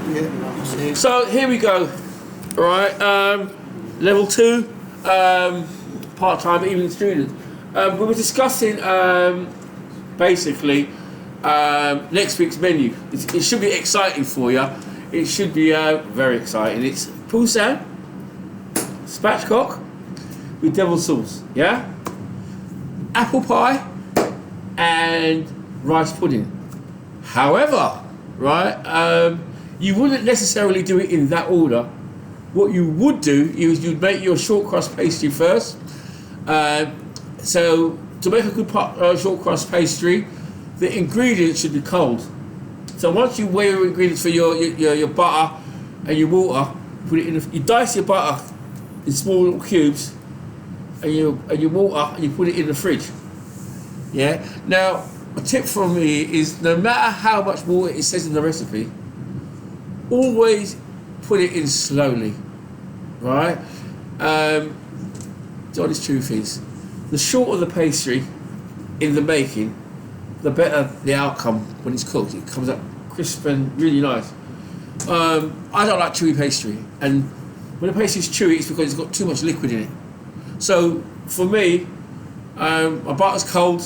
Yeah. So here we go. All right. Level 2, part-time evening students. We were discussing basically next week's menu. It should be exciting for you. It should be very exciting. It's poussin, spatchcock with devil sauce, yeah? Apple pie and rice pudding. However, right, you wouldn't necessarily do it in that order. What you would do is you'd make your short crust pastry first. So to make a good short crust pastry, the ingredients should be cold. So once you weigh your ingredients for your butter and your water, put it in. You dice your butter in small little cubes, and your water, and you put it in the fridge. Yeah. Now, a tip from me is no matter how much water it says in the recipe, always put it in slowly, right? The honest truth is, the shorter the pastry in the making, the better the outcome when it's cooked. It comes up crisp and really nice. I don't like chewy pastry, and when the pastry is chewy, it's because it's got too much liquid in it. So for me, my butter's cold.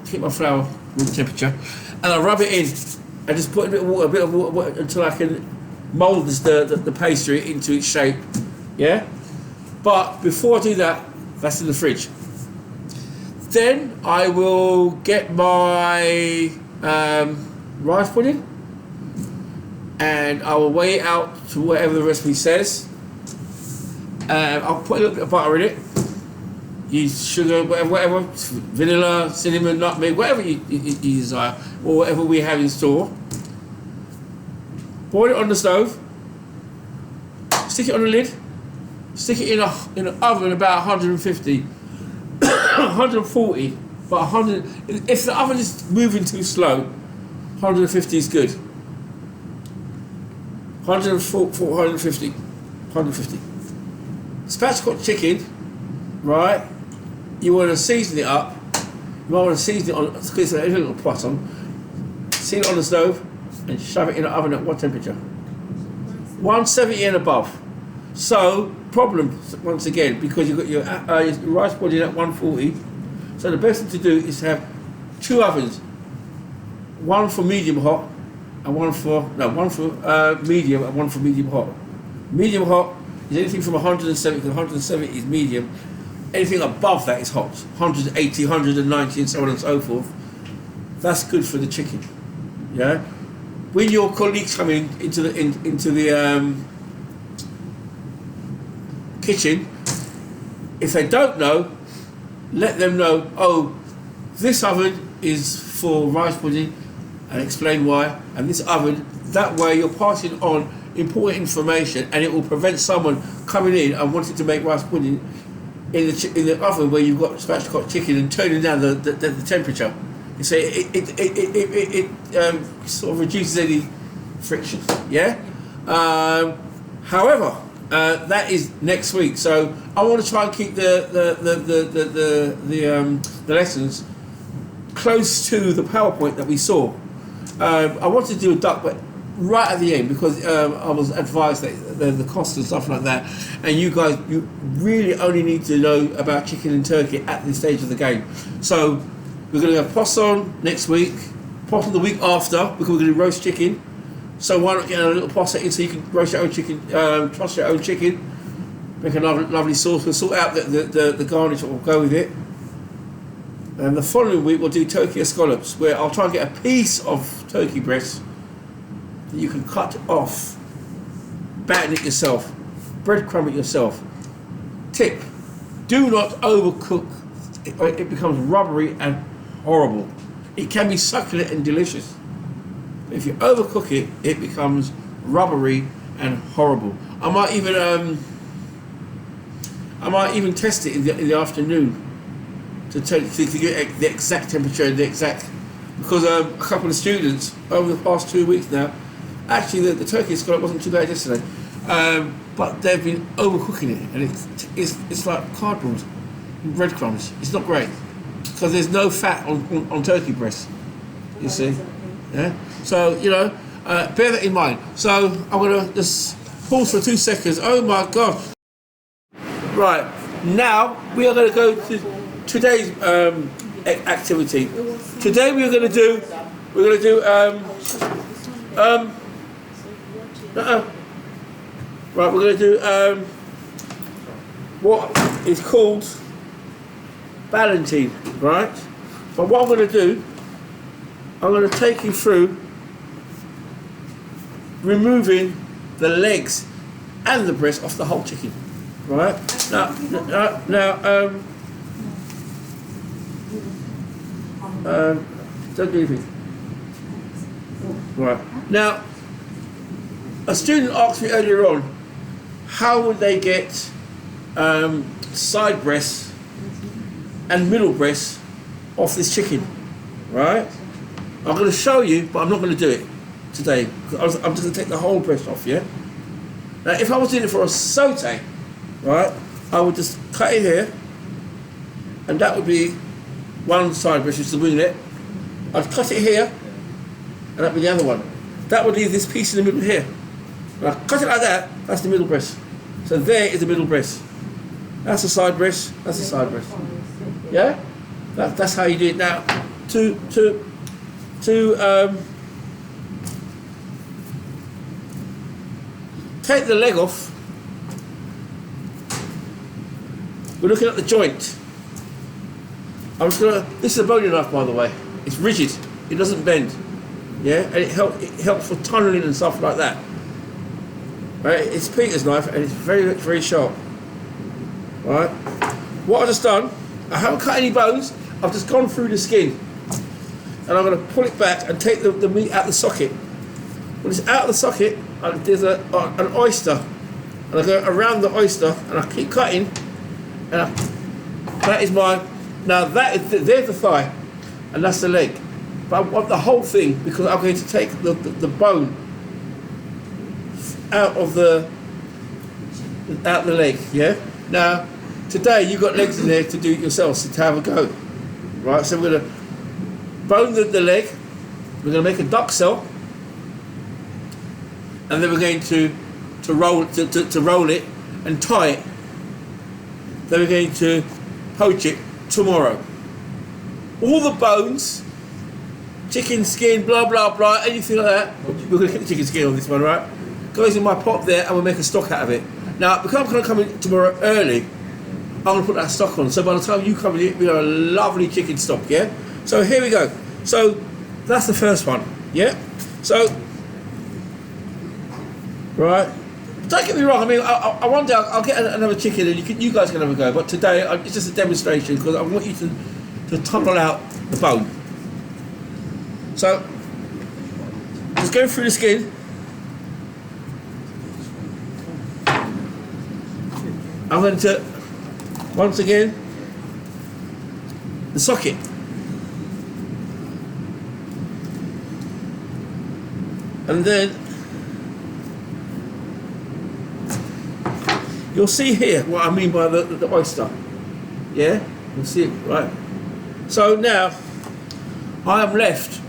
Keep my flour room temperature, and I rub it in. I just put a bit of water until I can mould the pastry into its shape. Yeah, but before I do that, that's in the fridge. Then I will get my rice pudding, and I will weigh it out to whatever the recipe says. I'll put a little bit of butter in it. Use sugar, whatever, vanilla, cinnamon, nutmeg, whatever you desire, or whatever we have in store. Boil it on the stove. Stick it on the lid. Stick it in an oven about 150, 140, but 100. If the oven is moving too slow, 150 is good. 140, 150, 150. Spatchcock chicken, right? You want to season it up. You might want to season it on, because a little pot on. Season it on the stove and shove it in the oven at what temperature? 170 and above. So, problem once again, because you've got your rice pudding at 140. So the best thing to do is have two ovens, one for medium hot and one for medium and one for medium hot. Medium hot is anything from 170, because 170 is medium. Anything above that is hot, 180, 190, and so on and so forth. That's good for the chicken. Yeah. When your colleagues come into the kitchen, if they don't know, let them know. Oh, this oven is for rice pudding, and explain why. And this oven, that way you're passing on important information, and it will prevent someone coming in and wanting to make rice pudding in the oven where you've got spatchcock chicken and turning down the temperature. You say it sort of reduces any friction. Yeah. However, that is next week. So I want to try and keep the lessons close to the PowerPoint that we saw. I wanted to do a duck, but right at the end, because I was advised that the cost and stuff like that, and you guys, you really only need to know about chicken and turkey at this stage of the game. So we're going to have poisson next week, poisson the week after, because we're going to do roast chicken. So why not get a little poisson in so you can roast your own chicken, toss your own chicken, make a lovely sauce. We'll sort out the garnish that will go with it. And the following week we'll do turkey scallops, where I'll try and get a piece of turkey breast that you can cut off, batten it yourself, breadcrumb it yourself. Tip: do not overcook. It becomes rubbery and horrible. It can be succulent and delicious. If you overcook it, it becomes rubbery and horrible. I might even test it in the afternoon to get the exact temperature and the exact, because a couple of students over the past 2 weeks now, actually the turkey scallop wasn't too bad yesterday, but they've been overcooking it, and it's like cardboard and breadcrumbs. It's not great because there's no fat on turkey breast. You see, yeah. So Bear that in mind. So I'm going to just pause for 2 seconds. Oh my God. Right, now we are going to go to today's activity. Today we're going to do right, we're going to do what is called ballotine, right? But what I'm going to do, I'm going to take you through removing the legs and the breast off the whole chicken, right? Now, don't do anything. Right. Now, a student asked me earlier on, how would they get side breasts and middle breasts off this chicken, right? I'm going to show you, but I'm not going to do it today. I'm just going to take the whole breast off, yeah? Now, if I was doing it for a saute, right, I would just cut it here, and that would be one side breast, which is the winglet. I'd cut it here, and that'd be the other one. That would leave this piece in the middle here. When I cut it like that, that's the middle breast. So there is the middle breast. That's the side breast, that's the side breast. Yeah? That's how you do it. Now, to take the leg off, we're looking at the joint. This is a boning knife, by the way. It's rigid, it doesn't bend. Yeah, and it helps for tunnelling and stuff like that. Right, it's Peter's knife and it's very, very sharp. Right, what I've just done, I haven't cut any bones, I've just gone through the skin. And I'm going to pull it back and take the meat out of the socket. When it's out of the socket, there's an oyster. And I go around the oyster and I keep cutting. And that is my, now there's the thigh and that's the leg. But I want the whole thing because I'm going to take the bone out of the leg, yeah? Now, today you've got legs in there to do it yourselves, to have a go. Right, so we're going to bone the leg, we're going to make a duck cell, and then we're going to roll it and tie it. Then we're going to poach it tomorrow. All the bones, chicken skin, blah blah blah, anything like that. We're going to keep the chicken skin on this one, right? Goes in my pot there, and we'll make a stock out of it. Now, because I'm going to come in tomorrow early, I'm going to put that stock on. So by the time you come in, we have a lovely chicken stock, yeah? So here we go. So that's the first one, yeah? So, right. Don't get me wrong, I mean, I one day I'll get another chicken and you guys can have a go. But today, it's just a demonstration because I want you to tunnel out the bone. So, just go through the skin. I'm going to, once again, the socket. And then, you'll see here what I mean by the oyster. Yeah? You'll see it, right? So now, I am left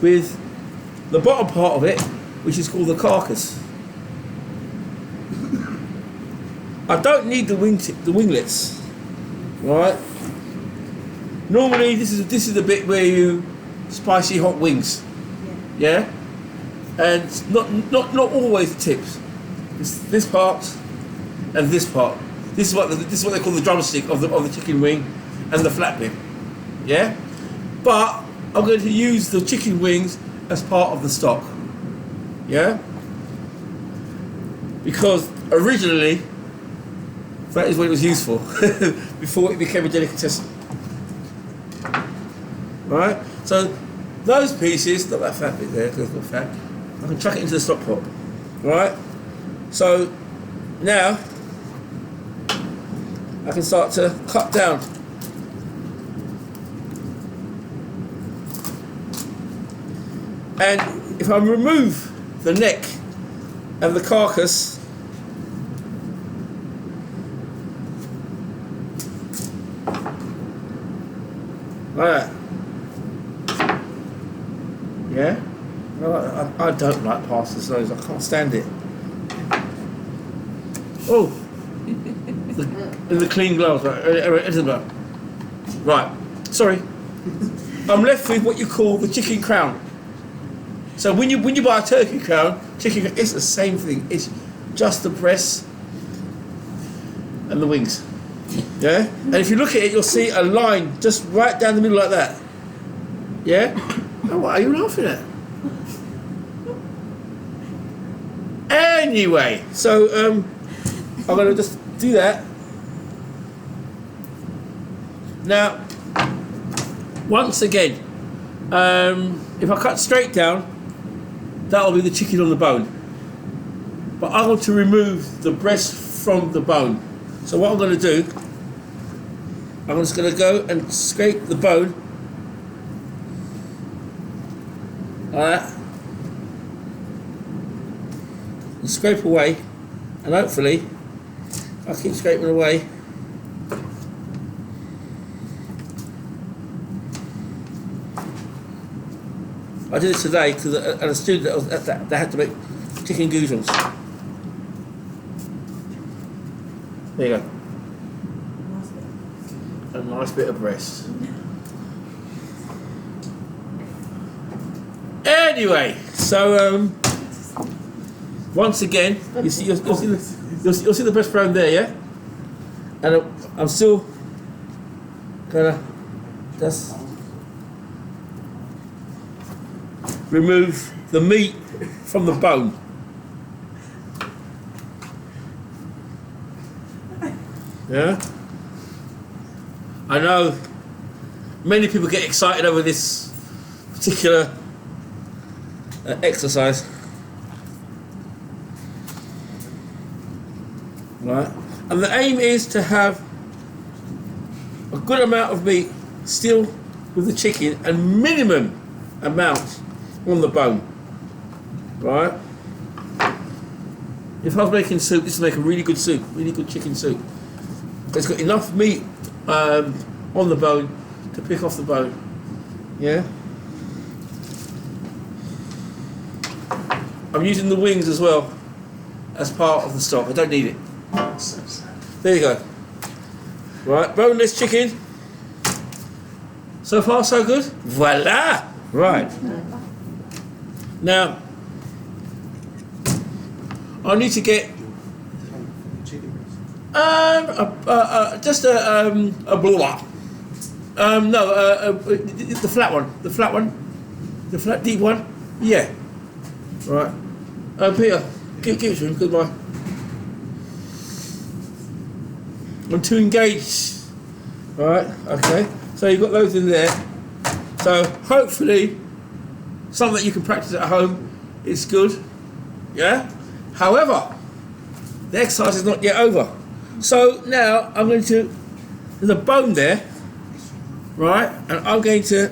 with the bottom part of it, which is called the carcass. I don't need the winglets, right? Normally, this is the bit where you spicy hot wings, yeah, and not always the tips. It's this part and this part. This is what they call the drumstick of the chicken wing, and the flat bit, yeah. But I'm going to use the chicken wings as part of the stock, yeah, because originally. That is what it was used for before it became a delicatessen. Right? So those pieces, not that fat bit there, because it's not fat, I can chuck it into the stock pot. Right? So now I can start to cut down. And if I remove the neck and the carcass, like that. Yeah? I don't like parson's nose. I can't stand it. Oh, in the clean gloves, right? Right. Sorry. I'm left with what you call the chicken crown. So when you buy a turkey crown, it's the same thing. It's just the breasts and the wings. Yeah? And if you look at it, you'll see a line just right down the middle like that. Yeah? Oh, what are you laughing at? Anyway, so I'm going to just do that. Now, once again, if I cut straight down, that'll be the chicken on the bone. But I want to remove the breast from the bone. So what I'm going to do, I'm just going to go and scrape the bone like that, and scrape away, and hopefully I keep scraping away. I did it today because a student that was at that, they had to make chicken goujons. There you go. A nice bit of breast. Anyway, so once again, you'll see the breast bone there, yeah. And I'm still gonna just remove the meat from the bone. Yeah? I know many people get excited over this particular exercise. Right? And the aim is to have a good amount of meat still with the chicken and minimum amount on the bone. Right? If I was making soup, this would make a really good soup, really good chicken soup. It's got enough meat on the bone to pick off the bone. Yeah? I'm using the wings as well as part of the stock. I don't need it. There you go. Right, boneless chicken. So far so good? Voila! Right. Now, I need to get just a blow-up. The flat one, the flat deep one. Yeah. Right. Peter, give it to him because I'm too engaged. Right. Okay. So you've got those in there. So hopefully, something that you can practice at home is good. Yeah. However, the exercise is not yet over. So now I'm going to, there's a bone there, right? And I'm going to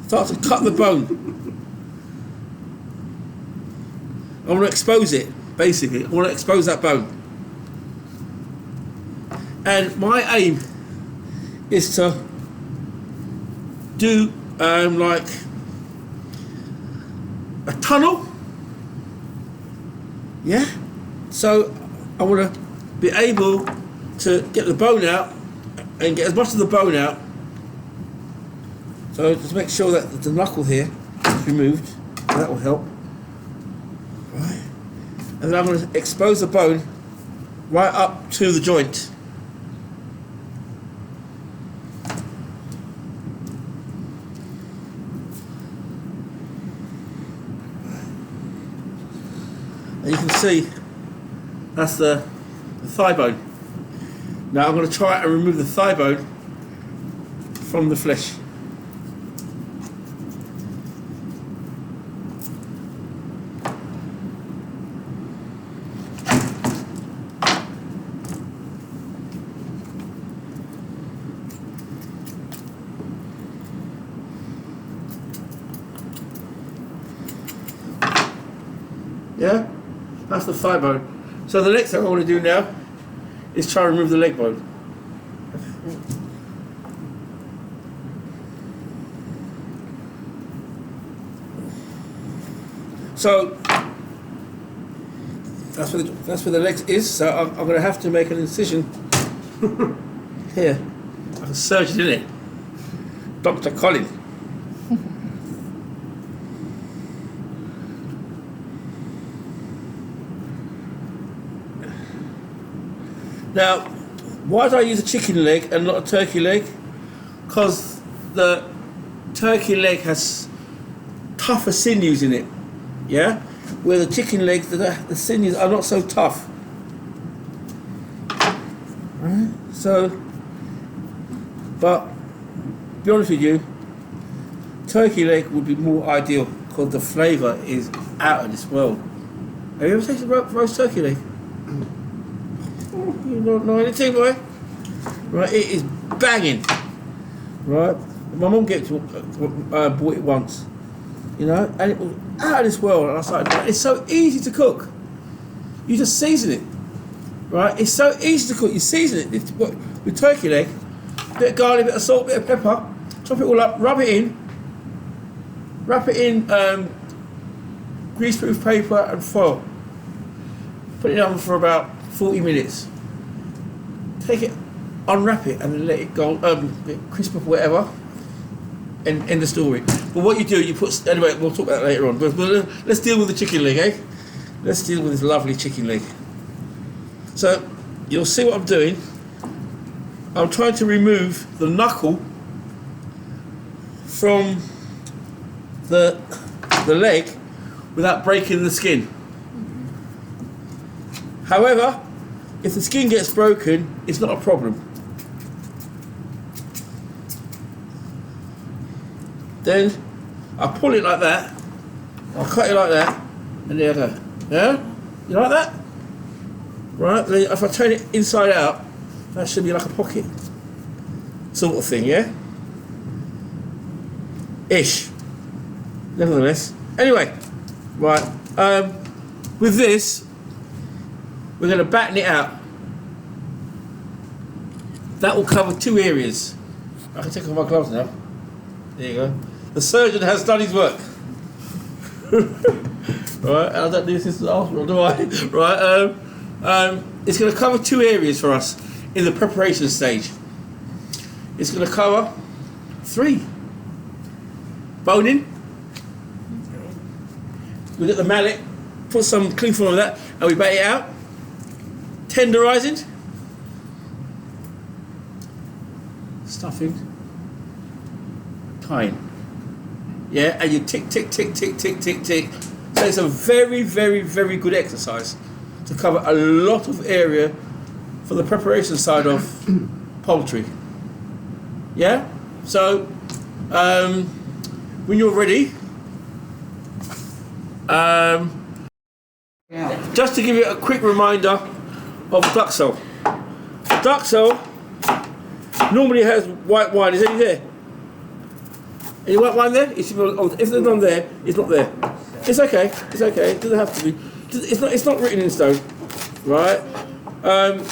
start to cut the bone. I want to expose it, basically. I want to expose that bone. And my aim is to do like a tunnel. Yeah, so I want to be able to get the bone out and get as much of the bone out. So just make sure that the knuckle here is removed. That will help. Right, and then I'm going to expose the bone right up to the joint. And you can see that's the thigh bone. Now I'm going to try and remove the thigh bone from the flesh. Yeah? That's the thigh bone. So the next thing I want to do now is try and remove the leg bone. So that's where the legs is. So I'm going to have to make an incision here. Like a surgeon, isn't it? Dr. Colin. Now, why do I use a chicken leg and not a turkey leg? Because the turkey leg has tougher sinews in it, yeah? Where the chicken legs, the sinews are not so tough. Right? So, but, to be honest with you, turkey leg would be more ideal because the flavour is out of this world. Have you ever tasted roast turkey leg? You don't know anything, boy. Right, it is banging. Right, my mum bought it once, you know, and it was out of this world. And I was like, it's so easy to cook. You just season it, right? It's so easy to cook. You season it with turkey leg, bit of garlic, bit of salt, bit of pepper. Chop it all up, rub it in, wrap it in greaseproof paper and foil. Put it in the oven for about 40 minutes. Take it, unwrap it, and then let it go, crisp up or whatever, and end the story. But what you do, you put, anyway, we'll talk about that later on. But let's deal with the chicken leg, eh? Let's deal with this lovely chicken leg. So, you'll see what I'm doing. I'm trying to remove the knuckle from the leg without breaking the skin. However, if the skin gets broken, it's not a problem. Then I pull it like that, I'll cut it like that, and there I go. Yeah? You like that? Right, then if I turn it inside out, that should be like a pocket sort of thing, yeah? Ish. Nevertheless. Anyway, right, with this, we're going to batten it out. That will cover 2 areas. I can take off my gloves now. There you go. The surgeon has done his work. Right, and I don't do this as after all, do I? Right, it's going to cover 2 areas for us in the preparation stage. It's going to cover 3. Boning. We get the mallet, put some cling film on that, and we bat it out. Tenderising, stuffing, tying. Yeah, and you tick, tick, tick, tick, tick, tick, tick. So it's a very, very, very good exercise to cover a lot of area for the preparation side of poultry. Yeah? So, when you're ready, just to give you a quick reminder of duxelle. Duxelle normally has white wine. Is any there? Any white wine there? If there's none there, it's not there. It's okay. It's okay. It doesn't have to be. It's not written in stone, right? And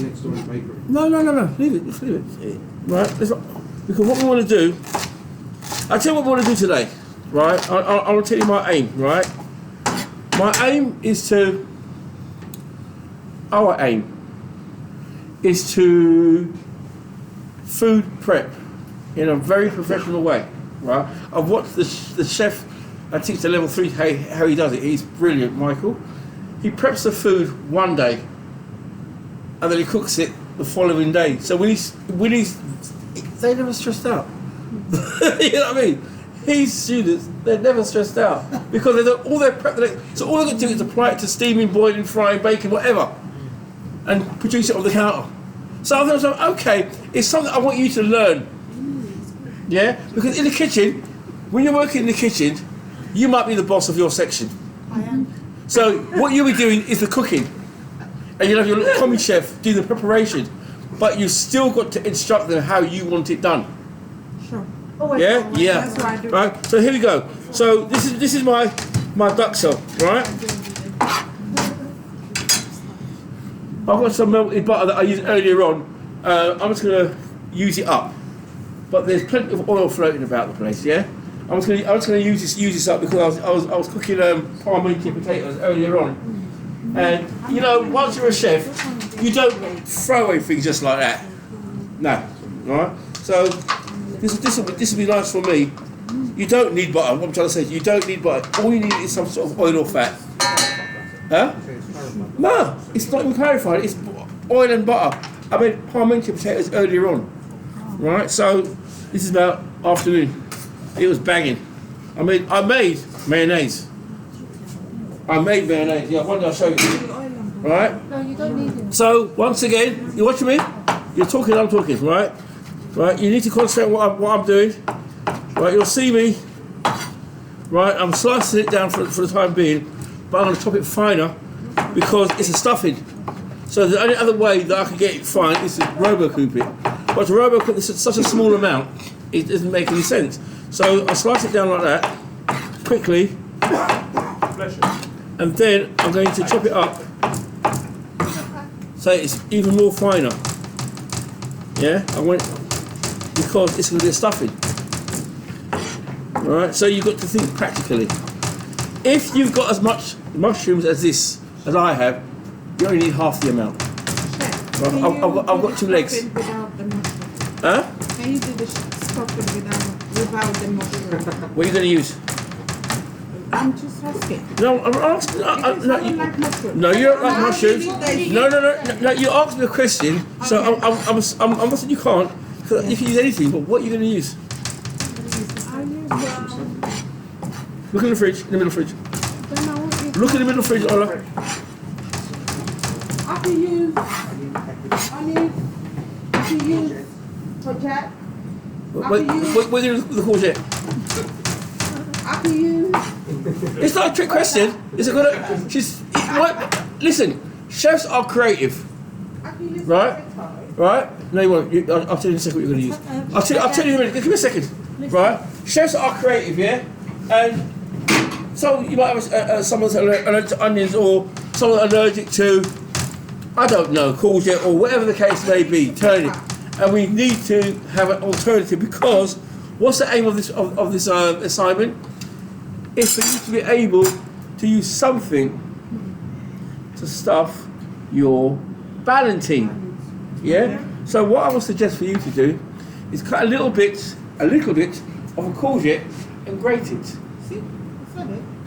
next door in paper. No. Leave it. Just leave it. Right? Because what we want to do, I'll tell you what we want to do today. Right? I want to tell you my aim. Right? My aim is to. Our aim is to food prep in a very professional way. Right? I've watched the chef that teaches the level 3 how he does it. He's brilliant, Michael. He preps the food one day, and then he cooks it the following day. So when he's they're never stressed out. You know what I mean? His students, they're never stressed out because they do all their prep. So all they've got to do is apply it to steaming, boiling, frying, baking, whatever, and produce it on the counter. So I thought, okay, it's something I want you to learn. Yeah, because in the kitchen, when you're working in the kitchen, you might be the boss of your section. I am. So what you'll be doing is the cooking, and you'll have your little commie chef do the preparation, but you've still got to instruct them how you want it done. Sure. Yeah. That's what I do. Right. So here we go. So this is my duxelle, right? I've got some melted butter that I used earlier on. I'm just going to use it up. But there's plenty of oil floating about the place, yeah? I was gonna use this up because I was cooking pommes potatoes earlier on, and you know, once you're a chef, you don't throw away things just like that. No, right? So this will be nice for me. You don't need butter. What I'm trying to say is you don't need butter. All you need is some sort of oil or fat. Huh? No, it's not even clarified. It's oil and butter. I made pommes potatoes earlier on, right? So this is about afternoon. It was banging. I made mayonnaise. Yeah, one day I'll show you. Right? No, you don't need it. So once again, you watching me? You're talking, I'm talking, right? Right. You need to concentrate on what I'm doing. Right. You'll see me. Right. I'm slicing it down for the time being, but I'm going to chop it finer because it's a stuffing. So the only other way that I can get it fine is to robo-coop it. But to robo-coop this is such a small amount, it doesn't make any sense. So I slice it down like that, quickly, and then I'm going to chop it up so it's even more finer. Yeah, I want it because it's going to be a stuffing. Alright, so you've got to think practically. If you've got as much mushrooms as this, as I have, you only need half the amount. Right, I've got 2 legs. Huh? Can you do the stuffing without the mushroom? What are you going to use? I'm just asking. No, I'm asking. No, you like mushrooms. No, you don't like How mushrooms. many days? No. You asked me a question, so I'm not saying you can't. Cause you can use anything, but what are you going to use? I use Look in the fridge, in the middle fridge. Look in the middle fridge, Ola. I can use onion. I can use courgette. Wait, we're going to the courgette. I can use. It's not a trick question. It's a good. Listen, chefs are creative, I can use right? Right? No, you won't. I'll tell you in a second what you're going to use. I'll tell you in a minute. Give me a second. Right? Chefs are creative, yeah? And so you might have someone's allergic to onions or someone allergic to, I don't know, courgette or whatever the case may be, turnip. And we need to have an alternative because what's the aim of this assignment? It's for you to be able to use something to stuff your ballotine. Yeah? So what I would suggest for you to do is cut a little bit of a courgette and grate it. See?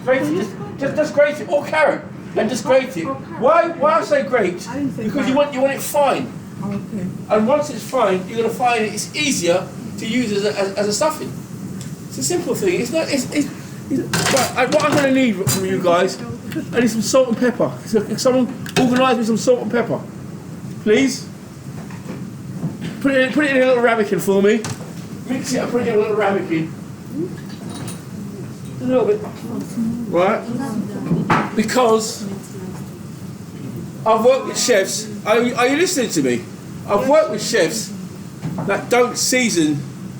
Grate it, just grate it, or carrot, and just grate it. Why I say grate? I didn't say Because you carrot. want it fine. Okay. And once it's fine, you're going to find it's easier to use as a stuffing. It's a simple thing. It's not. Right, what I'm going to need from you guys, I need some salt and pepper. So if someone organise me some salt and pepper, please. Put it in a little ramekin for me. Mix it and put it in a little ramekin. A little bit. Right? Because I've worked with chefs. Are you listening to me? I've worked with chefs that don't season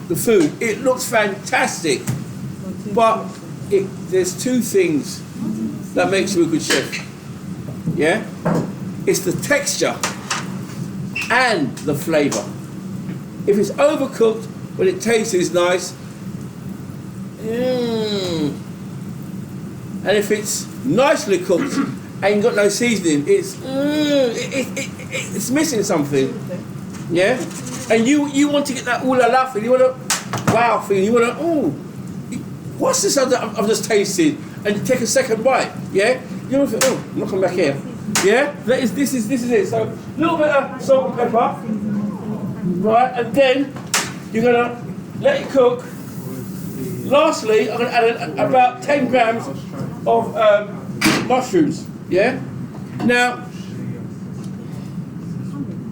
the food. It looks fantastic, but there's 2 things that makes you a good chef. Yeah? It's the texture and the flavour. If it's overcooked, but it tastes nice, and if it's nicely cooked and got no seasoning, it's missing something. Yeah? And you want to get that ooh la la feeling, you want a wow feeling, you want to, what's this I've just tasted? And you take a second bite, yeah? You want to think, I'm not coming back here. Yeah? This is it. So a little bit of salt and pepper, right? And then you're going to let it cook. Lastly, I'm going to add about 10 grams of mushrooms, yeah? Now,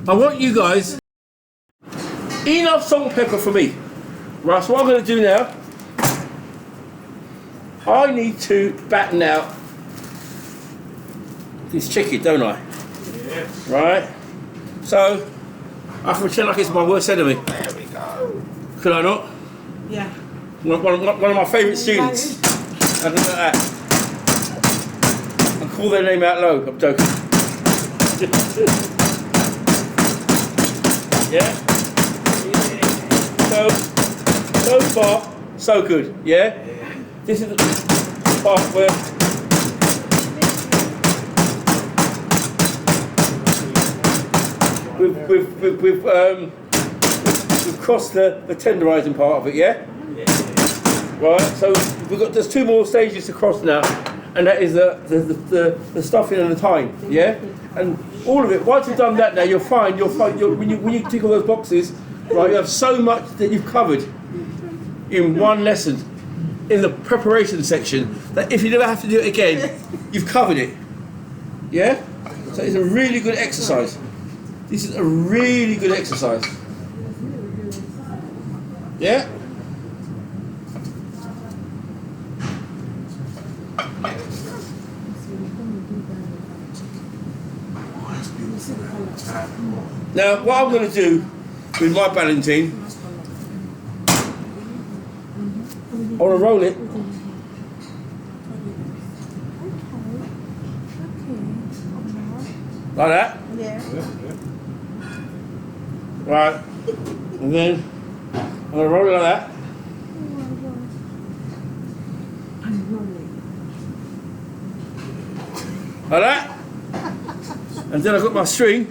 I want you guys, enough salt and pepper for me. Right, so what I'm going to do now, I need to batten out this chicken, don't I? Yes. Right? So, I can pretend like it's my worst enemy. There we go. Could I not? Yeah. One of my favourite students. I can do that. I call their name out loud. I'm joking. Yeah? So far, So good, yeah? This is the part where we've crossed the tenderising part of it, yeah? Right, so there's 2 more stages to cross now, and that is the stuffing and the thyme, yeah? And all of it, once you've done that now, you'll find when you tick all those boxes, right, you have so much that you've covered in one lesson, in the preparation section, that if you never have to do it again, you've covered it, yeah? So it's a really good exercise. This is a really good exercise. Yeah? Now, what I'm going to do with my ballotine, I want to roll it. Like that. Yeah. Right. And then I'm going to roll it like that. Like that. And then I've got my string.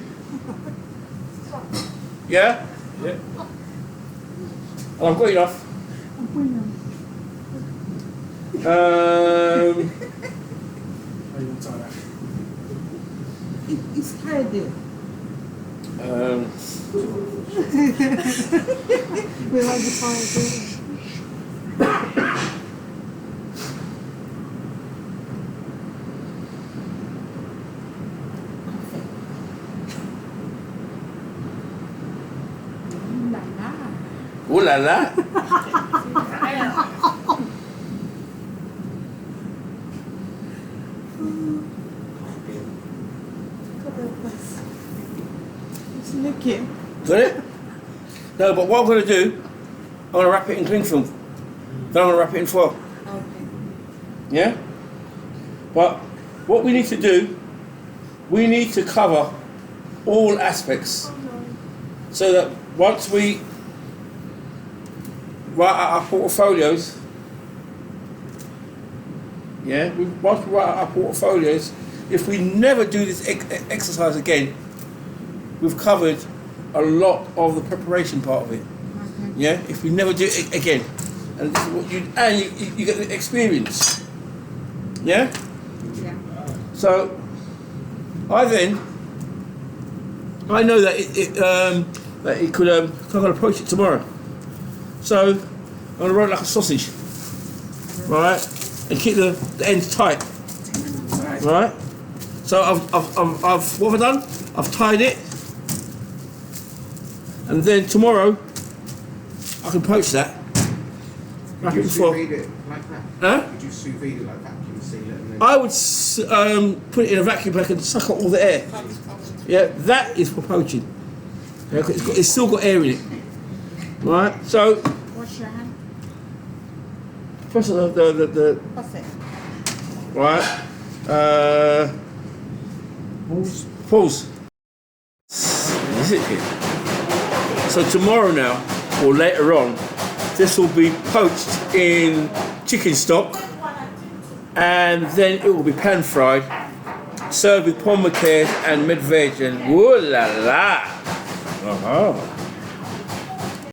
Yeah? Yeah. And I've got enough. It's tired there. We like the fire. Ooh la la. It's licking. Got it? No, but what I'm going to do, I'm going to wrap it in cling film. Then I'm going to wrap it in foil. Okay. Yeah? But what we need to do, we need to cover all aspects. So that once we write out our portfolios, yeah, once we write out our portfolios, if we never do this exercise again, we've covered a lot of the preparation part of it. Okay. Yeah, if we never do it again, and this is what you get the experience. Yeah. Yeah. So I know that it could. I'm going to approach it tomorrow. So I'm going to roll it like a sausage, right, and keep the ends tight, right. So I've what have I done? I've tied it, and then tomorrow I can poach that. Wrap it in foil. Sous vide it like that? Huh? Would you sous vide it like vacuum seal it and then... I would put it in a vacuum pack and suck up all the air. Yeah, that is for poaching. Yeah, 'cause it's still got air in it. Right, so Wash your hand. first of the Perfect. right, pause. Is it here? So tomorrow now, or later on, this will be poached in chicken stock, and then it will be pan fried, served with pommes, macaire and med veg, and woo la la. Uh-huh.